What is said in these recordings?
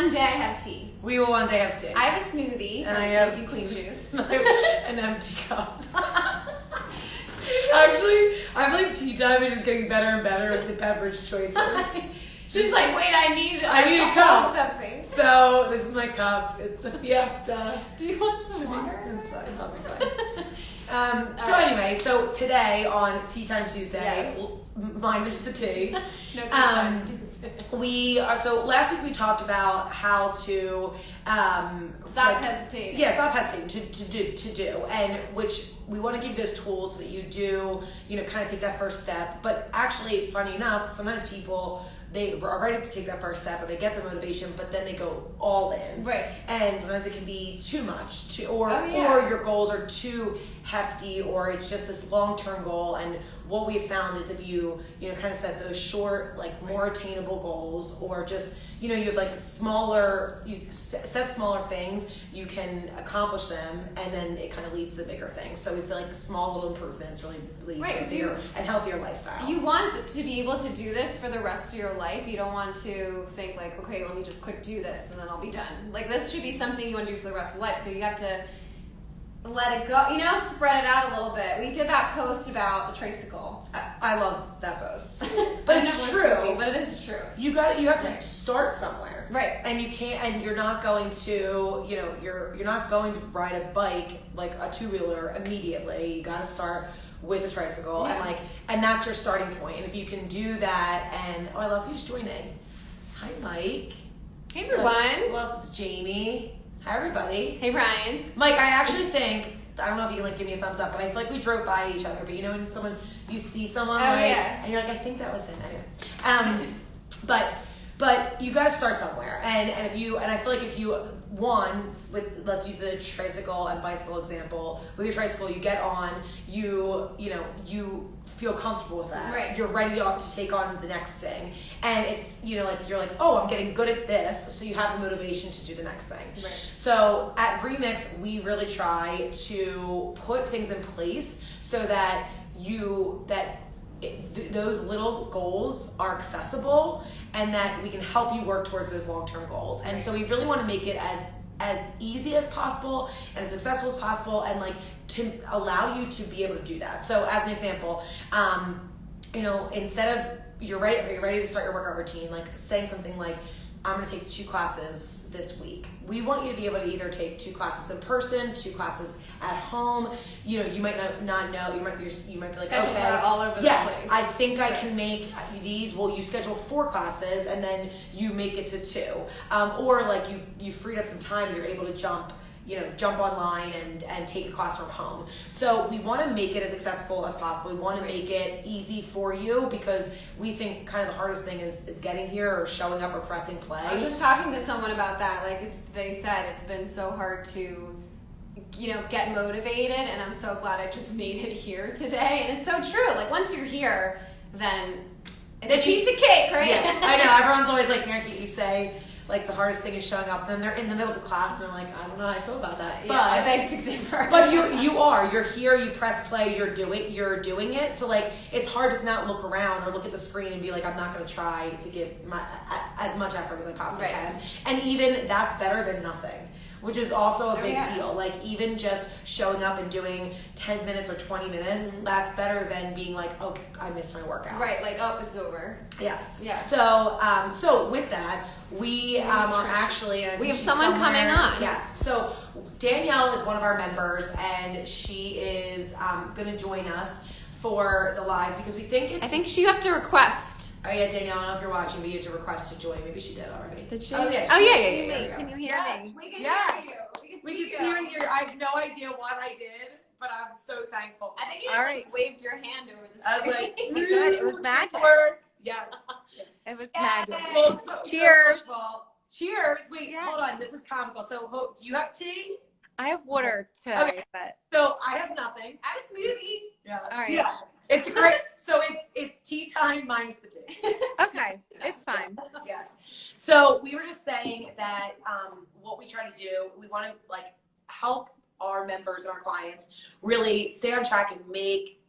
one day have tea. We will one day have tea. I have a smoothie. And I have clean juice. an empty cup. Actually, I feel like tea time is just getting better and better with the beverage choices. She's like, wait, I need a cup. Something. So this is my cup. It's a Fiesta. Do you want some water? It's fine. I'll be fine. Anyway, so today on Tea Time Tuesday, minus the tea. No tea time Tuesday. So last week we talked about how to stop hesitating. Yeah, stop hesitating to do, and which we want to give you those tools so that you do, kind of take that first step. But actually, funny enough, sometimes people, they are ready to take that first step, or they get the motivation, but then they go all in. Right. And sometimes it can be too much, or your goals are too hefty, or it's just this long-term goal. And what we've found is if you kind of set those short, like more attainable goals, or just, you have like you set smaller things, you can accomplish them, and then it kind of leads to the bigger things. So we feel like the small little improvements really lead to a bigger and healthier lifestyle. You want to be able to do this for the rest of your life. You don't want to think like, okay, let me just quick do this and then I'll be done. Like, this should be something you want to do for the rest of life. So you have to let it go, spread it out a little bit. We did that post about the tricycle. I love that post. But it's true. But it is true. You have to start somewhere. Right. And you can't, and you're not going to, you're not going to ride a bike, like a two-wheeler, immediately. You got to start with a tricycle, and that's your starting point. And if you can do that, and I love who's joining. Hi, Mike. Hey, everyone. Who else is Jamie? Hi, everybody. Hey, Ryan. Mike, I actually think, I don't know if you can give me a thumbs up, but I feel like we drove by each other. But when you see someone, and you're like, I think that was him. Anyway. But you got to start somewhere, and I feel like if you let's use the tricycle and bicycle example. With your tricycle, you get on, you feel comfortable with that. Right. You're ready to take on the next thing, and it's you're like, oh, I'm getting good at this, so you have the motivation to do the next thing. Right. So at Remix, we really try to put things in place so that those little goals are accessible, and that we can help you work towards those long-term goals. And so we really want to make it as easy as possible and as successful as possible, and like to allow you to be able to do that. So as an example, instead of you're ready to start your workout routine, like saying something like, I'm going to take 2 classes this week. We want you to be able to either take 2 classes in person, 2 classes at home. You might not know. You might be like, Schedules okay, are all over the place. I think I can make these. Well, you schedule 4 classes and then you make it to 2, or like you freed up some time and you're able to jump online and take a class from home. So we want to make it as accessible as possible. We want to make it easy for you, because we think kind of the hardest thing is getting here, or showing up, or pressing play. I was just talking to someone about that. Like, they said it's been so hard to, get motivated, and I'm so glad I just made it here today. And it's so true. Like, once you're here, then it's a piece of cake, right? Yeah, I know. Everyone's always like, Mary Cate, you say, like, the hardest thing is showing up, and then they're in the middle of the class and they're like, I don't know how I feel about that. But I beg to differ. But you're here, you press play, you're doing it. So like, it's hard to not look around or look at the screen and be like, I'm not going to try to give as much effort as I possibly can. And even that's better than nothing, which is also a big deal. Like, even just showing up and doing 10 minutes or 20 minutes, that's better than being like, oh, I missed my workout. Right, like, oh, it's over. Yes. Yeah. So with that, we are actually... We have someone coming on. Yes. So Danielle is one of our members, and she is going to join us for the live, because we think it's... I think you have to request. Oh, yeah, Danielle, I don't know if you're watching, but you have to request to join. Maybe she did already. Did she? Oh, yeah. Can you hear me? We can hear you. We can hear you. I have no idea what I did, but I'm so thankful. I think you just waved your hand over the screen. I was like, good. It was magic. Yes. It was magic. Well, Cheers. First of all, cheers. Wait, hold on. This is comical. So, do you have tea? I have water today, Okay. but So I have nothing. I have a smoothie. Yes. All right. Yeah. It's great. So it's tea time minus the tea. okay, it's fine. Yes. So we were just saying that what we try to do, we want to help our members and our clients really stay on track and make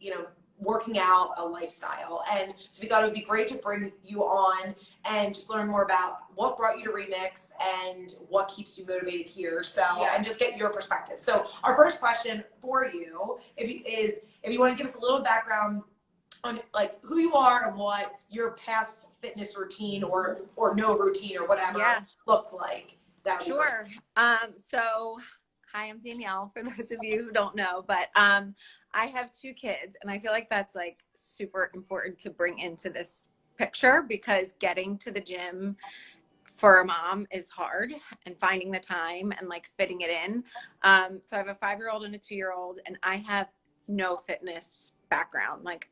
working out a lifestyle. And so we thought it would be great to bring you on and just learn more about what brought you to Remix and what keeps you motivated here. So, and just get your perspective. So our first question for you if you want to give us a little background on like who you are and what your past fitness routine or no routine or whatever looked like. Sure. So hi, I'm Danielle, for those of you who don't know, but I have 2 kids, and I feel like that's like super important to bring into this picture, because getting to the gym for a mom is hard, and finding the time and like fitting it in. So I have a 5-year-old and a 2-year-old, and I have no fitness background. Like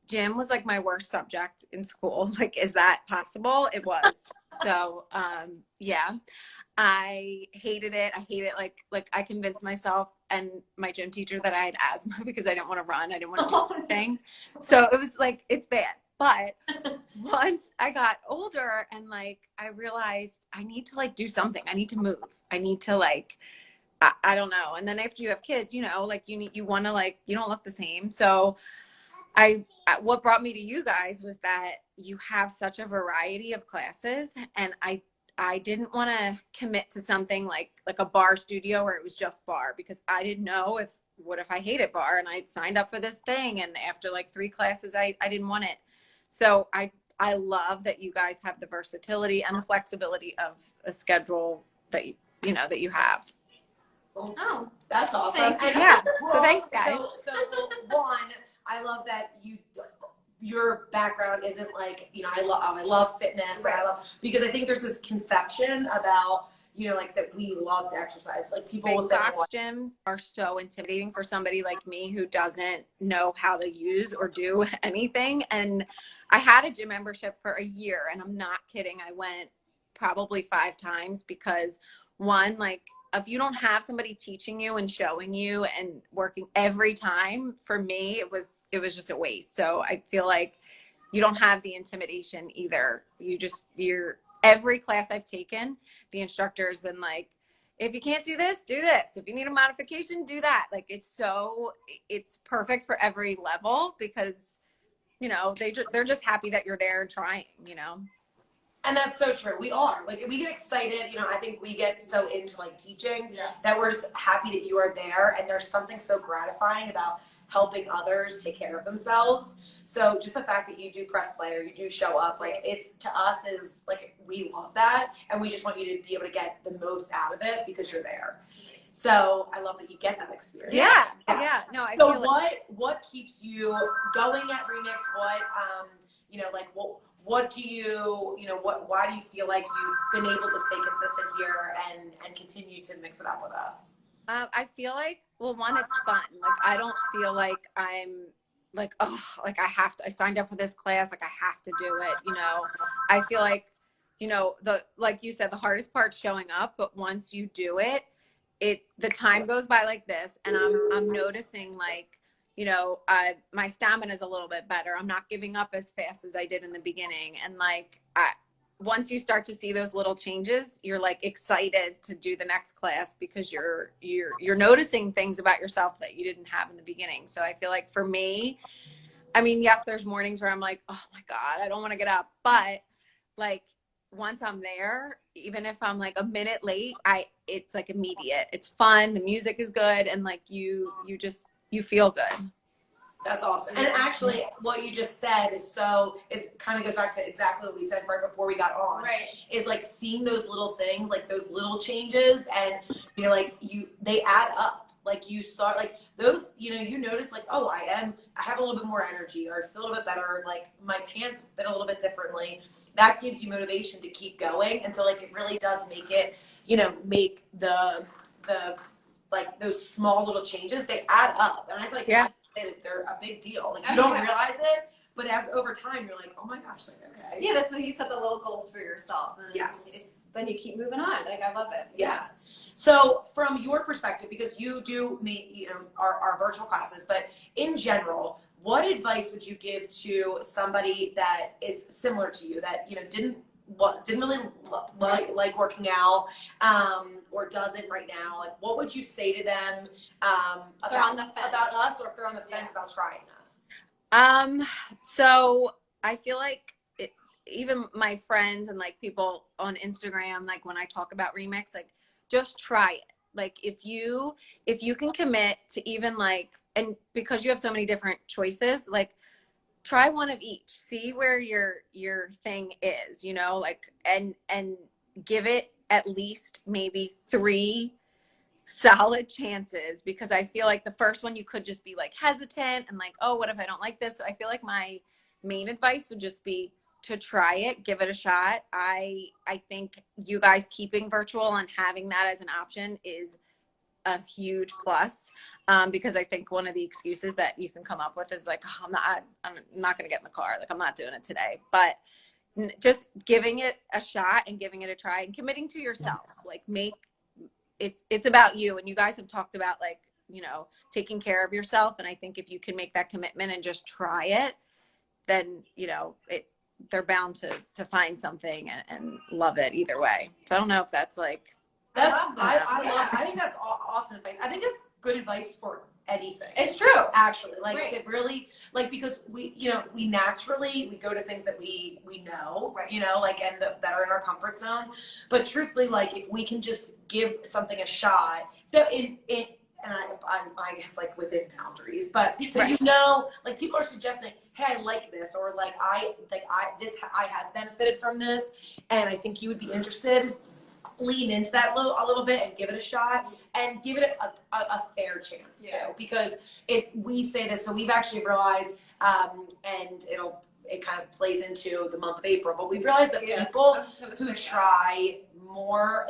gym was like my worst subject in school. Like, is that possible? It was. So, yeah. I hated it. I hate it. Like I convinced myself and my gym teacher that I had asthma because I didn't want to run. I didn't want to do anything. So it was like, it's bad. But once I got older and like, I realized I need to like do something. I need to move. I need to like, I don't know. And then after you have kids, you know, like you want to like, you don't look the same. So what brought me to you guys was that you have such a variety of classes, and I didn't want to commit to something like a bar studio where it was just bar, because I didn't know what if I hated bar, and I'd signed up for this thing, and after like 3 classes, I didn't want it. So I love that you guys have the versatility and the flexibility of a schedule that that you have. Oh, that's awesome. And yeah. So thanks, guys. So one, I love that your background isn't like, I love fitness. Right. And I love, because I think there's this conception about, like that we love to exercise. Like people will say box gyms are so intimidating for somebody like me who doesn't know how to use or do anything. And I had a gym membership for a year, and I'm not kidding. I went probably 5 times because one, like, if you don't have somebody teaching you and showing you and working every time, for me, it was just a waste. So I feel like you don't have the intimidation either. Every class I've taken, the instructor has been like, if you can't do this, do this. If you need a modification, do that. Like, it's perfect for every level, because, they're just happy that you're there and trying, And that's so true. We are. Like, we get excited. I think we get so into like teaching that we're just happy that you are there. And there's something so gratifying about helping others take care of themselves. So just the fact that you do press play or you do show up, like, it's, to us, is like, we love that. And we just want you to be able to get the most out of it because you're there. So I love that you get that experience. Yeah. Yes. Yeah. No, I so feel what keeps you going at Remix? What do you, why do you feel like you've been able to stay consistent here and continue to mix it up with us? I feel like, well, one, it's fun. Like, I don't feel like I'm like, oh, like I signed up for this class, like I have to do it. I feel like, like you said, the hardest part's showing up, but once you do it, the time goes by like this, and I'm noticing like, my stamina is a little bit better. I'm not giving up as fast as I did in the beginning. And like, once you start to see those little changes, you're like excited to do the next class, because you're noticing things about yourself that you didn't have in the beginning. So I feel like for me, I mean, yes, there's mornings where I'm like, oh my God, I don't want to get up. But like, once I'm there, even if I'm like a minute late, it's like immediate. It's fun. The music is good. And like, you feel good. That's awesome. And actually, what you just said kind of goes back to exactly what we said right before we got on. Right. Is like seeing those little things, like those little changes, and they add up. Like, you start like those, you notice like, oh, I have a little bit more energy, or I feel a little bit better. Like, my pants fit a little bit differently. That gives you motivation to keep going. And so like, it really does make it, make the like those small little changes, they add up. And I feel like they're a big deal. Like, you don't realize it, but over time you're like, oh my gosh, like, okay. Yeah, that's when you set the little goals for yourself. And yes. Then you keep moving on. Like, I love it. Yeah. So from your perspective, because you do meet, our virtual classes, but in general, what advice would you give to somebody that is similar to you, that, didn't didn't really like working out, or doesn't right now, like what would you say to them about us, or if they're on the fence about trying us? So I feel like even my friends and like people on Instagram, like when I talk about Remix, like just try it. Like if you can commit to even like, and because you have so many different choices, like try one of each, see where your thing is, you know, like, and give it at least maybe 3 solid chances, because I feel like the first one you could just be like hesitant and like, oh, what if I don't like this? So I feel like my main advice would just be to try it, give it a shot. I think you guys keeping virtual and having that as an option is a huge plus, because I think one of the excuses that you can come up with is like, oh, I'm not going to get in the car. Like, I'm not doing it today. But just giving it a shot and giving it a try and committing to yourself, like it's about you. And you guys have talked about like, you know, taking care of yourself. And I think if you can make that commitment and just try it, then, you know, they're bound to find something and love it either way. So I don't know if that's like, I think that's awesome advice. I think that's good advice for anything. It's true. Actually, like to really, like, because we naturally, we go to things that we know, you know, like, and that are in our comfort zone. But truthfully, like, if we can just give something a shot, and I guess like within boundaries, but you know, like people are suggesting, hey, I like this, or like I have benefited from this, and I think you would be interested. Lean into that a little bit and give it a shot, and give it a fair chance too. Because if we say this, so we've actually realized, and it kind of plays into the month of April, but we've realized that people who try more,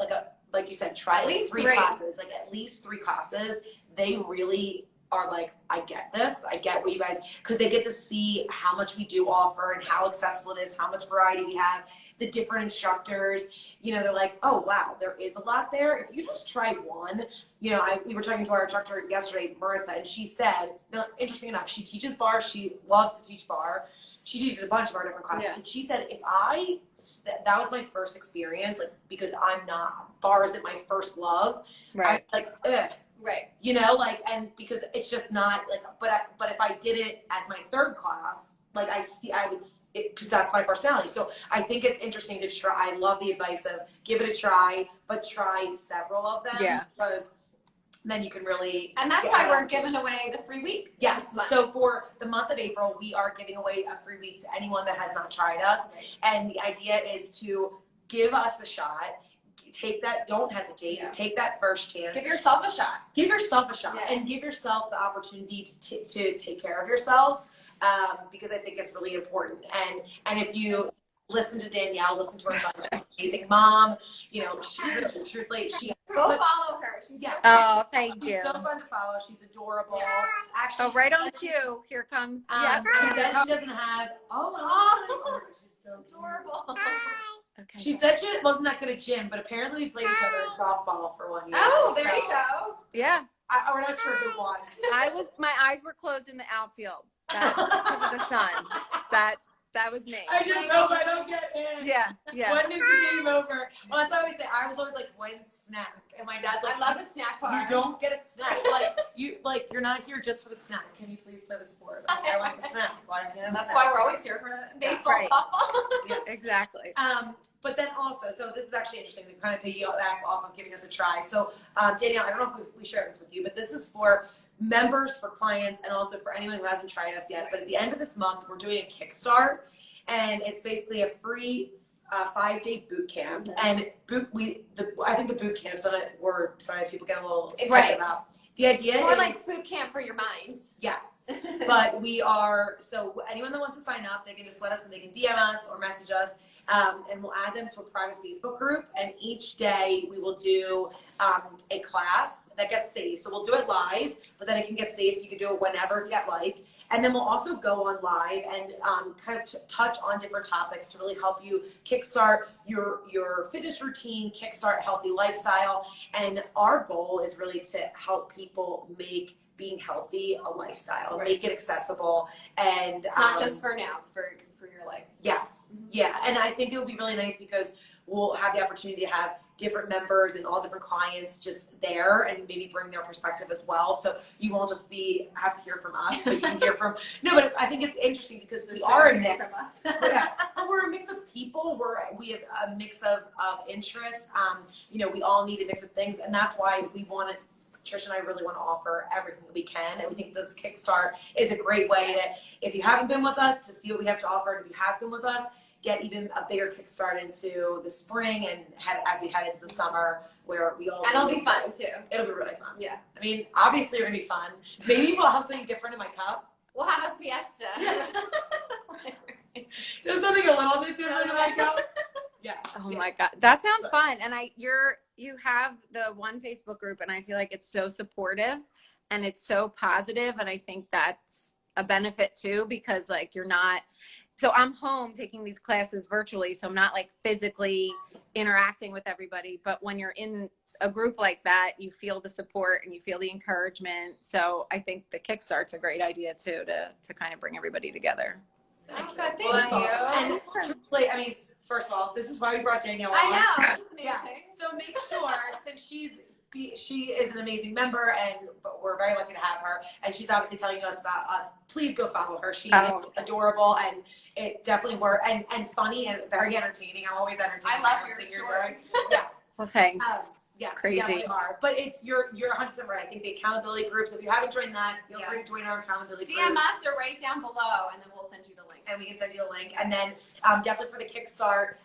like you said, try at least 3 classes, like at least 3 classes, they really are like, I get this, I get what you guys, because they get to see how much we do offer and how accessible it is, how much variety we have, the different instructors, you know, they're like, oh wow, there is a lot there. If you just try one, you know, we were talking to our instructor yesterday, Marissa, and she said, interesting enough, she teaches bar, she loves to teach bar. She teaches a bunch of our different classes. Yeah. And she said, that was my first experience, like, because bar isn't my first love. Right. I'm like, ugh. Right. You know, like, and because it's just not like, but if I did it as my 3rd class, like because that's my personality. So I think it's interesting to try. I love the advice of give it a try, but try several of them. Yeah. Because then you can really. And that's why we're giving away the free week. Yes. So for the month of April, we are giving away a free week to anyone that has not tried us. Right. And the idea is to give us a shot. Take that, don't hesitate. Yeah. Take that first chance. Give yourself a shot. Give yourself a shot, and give yourself the opportunity to take care of yourself, because I think it's really important. And if you listen to Danielle, listen to her amazing mom, you know, truthfully, follow her. She's oh, thank you. She's so fun to follow. She's adorable. Yeah. Actually, right on cue. Here comes. She doesn't have. Oh, she's so adorable. Okay. She said she wasn't that good at gym, but apparently we played each other in softball for 1 year. Oh, there you go. Yeah. We're not sure who won. My eyes were closed in the outfield because of the sun. That was me. I just hope I don't get in. Yeah. When is the game over? Well, that's what I always say. I was always like, when's snack? And my dad's like, I love a snack bar. You don't get a snack. You're not here just for the snack. Can you please play the sport? Like, I like the snack. That's why we're always here for baseball, softball. Yeah, exactly. But then also, so this is actually interesting to kind of piggyback off of giving us a try. So Danielle, I don't know if we shared this with you, but this is for members, for clients, and also for anyone who hasn't tried us yet. But at the end of this month, we're doing a Kickstart, and it's basically a free 5-day boot camp. And I think the boot camp is a word sometimes people get a little excited about. The idea is more like boot camp for your mind. Yes, but we are, so anyone that wants to sign up, they can just let us, and they can DM us or message us. And we'll add them to a private Facebook group, and each day we will do a class that gets saved. So we'll do it live, but then it can get saved, so you can do it whenever you like. And then we'll also go on live and kind of touch on different topics to really help you kickstart your fitness routine, kickstart a healthy lifestyle. And our goal is really to help people make being healthy a lifestyle, make it accessible. And it's not just for now, it's for your your life. Yes. Yeah. And I think it would be really nice because we'll have the opportunity to have different members and all different clients just there and maybe bring their perspective as well. So you won't just have to hear from us, but you can hear from, no, but I think it's interesting because we are a mix. Yeah. We're a mix of people. We have a mix of interests. You know, we all need a mix of things. And that's why Tricia and I really want to offer everything that we can. And we think this Kickstart is a great way to, if you haven't been with us, to see what we have to offer. And if you have been with us, get even a bigger kickstart into the spring and as we head into the summer where we all. And it'll be fun too. It'll be really fun. Yeah. I mean, obviously it'll be fun. Maybe we'll have something different in my cup. We'll have a fiesta. Yeah. There's something a little bit different in my cup. Yeah. Oh my God. That sounds fun. And you have the one Facebook group and I feel like it's so supportive and it's so positive. And I think that's a benefit too, because like so I'm home taking these classes virtually. So I'm not like physically interacting with everybody, but when you're in a group like that, you feel the support and you feel the encouragement. So I think the Kickstart's a great idea too, to kind of bring everybody together. Thank you. God, Well, that's you. awesome. And truthfully, I mean, first of all, this is why we brought Danielle on. I know. It's amazing. Yeah. So make sure, since she is an amazing member, but we're very lucky to have her, and she's obviously telling us about us. Please go follow her. She is adorable, and it definitely works, and funny and very entertaining. I'm always entertained. I love your stories. Yes. Well, thanks. Yes, Crazy. definitely are. But you're 100% right. I think the accountability groups, if you haven't joined that, feel free to join our accountability group. DM us or right down below, and then we'll send you the link. And we can send you a link. And then definitely for the Kickstart,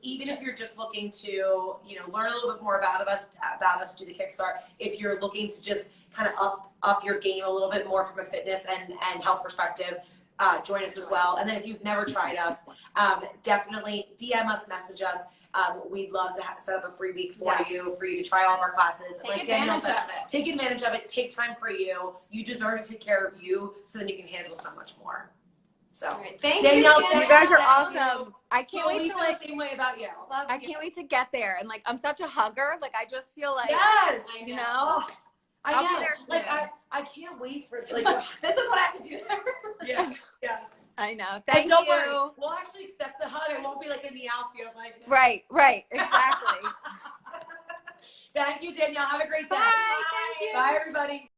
even if you're just looking to, learn a little bit more about us, do the Kickstart. If you're looking to just kind of up your game a little bit more from a fitness and health perspective, join us as well. And then if you've never tried us, definitely DM us, message us. We'd love to set up a free week for you to try all of our classes. Take advantage of it. Take advantage of it. Take time for you. You deserve to take care of you so then you can handle so much more. So, right. Thank Danielle, you. You guys are awesome. I can't wait to the same way about you. I can't wait to get there. And like, I'm such a hugger. Like, I just feel like, yes, you know, I'll be there like, soon. I can't wait for like this is what I have to do. yes. I know. Thank don't you. Worry. We'll actually accept the hug. It won't be like in the outfield. Like Right. Exactly. Thank you, Danielle. Have a great day. Bye. Thank you. Bye, everybody.